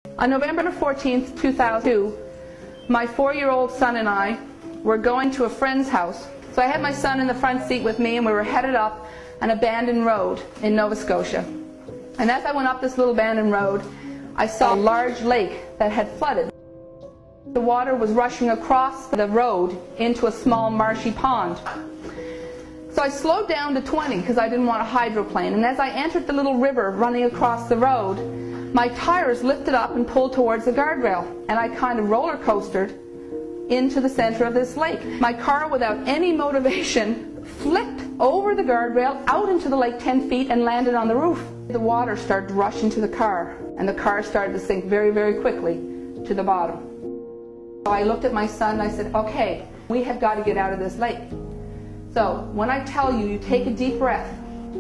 On November 14th, 2002, my 4-year-old son and I were going to a friend's house. So I had my son in the front seat with me, and we were headed up an abandoned road in Nova Scotia. And as I went up this little abandoned road, I saw a large lake that had flooded. The water was rushing across the road into a small marshy pond. So I slowed down to 20 because I didn't want a hydroplane. And as I entered the little river running across the road, my tires lifted up and pulled towards the guardrail. And I kind of roller coastered into the center of this lake. My car, without any motivation, flipped over the guardrail out into the lake 10 feet and landed on the roof. The water started to rush into the car, and the car started to sink very, very quickly to the bottom. So I looked at my son and I said, okay, we have got to get out of this lake. So when I tell you, you take a deep breath,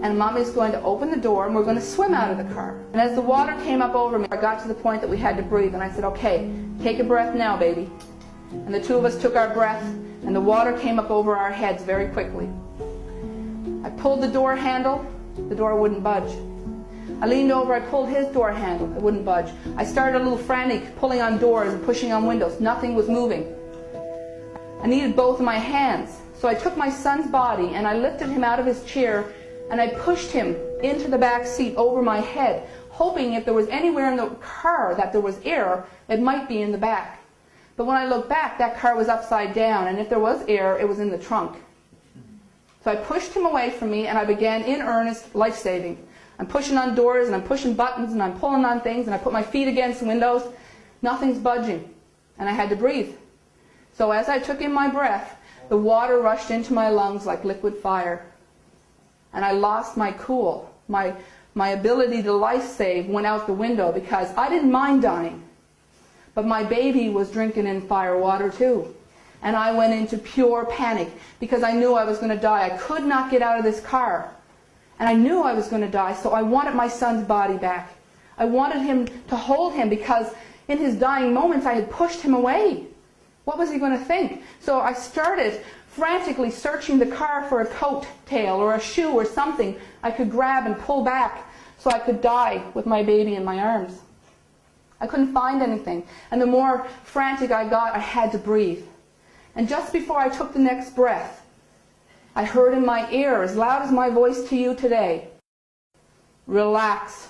and Mommy's going to open the door and we're going to swim out of the car. And as the water came up over me, I got to the point that we had to breathe, and I said, okay, take a breath now, baby. And the two of us took our breath, and the water came up over our heads very quickly. I pulled the door handle, the door wouldn't budge. I leaned over, I pulled his door handle, it wouldn't budge. I started a little frantic, pulling on doors and pushing on windows. Nothing was moving. I needed both of my hands. So I took my son's body and I lifted him out of his chair and I pushed him into the back seat over my head, hoping if there was anywhere in the car that there was air, it might be in the back. But when I looked back, that car was upside down, and if there was air, it was in the trunk. So I pushed him away from me and I began in earnest life-saving. I'm pushing on doors and I'm pushing buttons and I'm pulling on things and I put my feet against windows. Nothing's budging, and I had to breathe. So as I took in my breath, the water rushed into my lungs like liquid fire. And I lost my cool. My ability to life save went out the window because I didn't mind dying. But my baby was drinking in fire water too. And I went into pure panic because I knew I was going to die. I could not get out of this car. And I knew I was going to die, so I wanted my son's body back. I wanted him to hold him because in his dying moments I had pushed him away. What was he going to think? So I started frantically searching the car for a coat tail or a shoe or something I could grab and pull back so I could die with my baby in my arms. I couldn't find anything. And the more frantic I got, I had to breathe. And just before I took the next breath, I heard in my ear, as loud as my voice to you today, relax.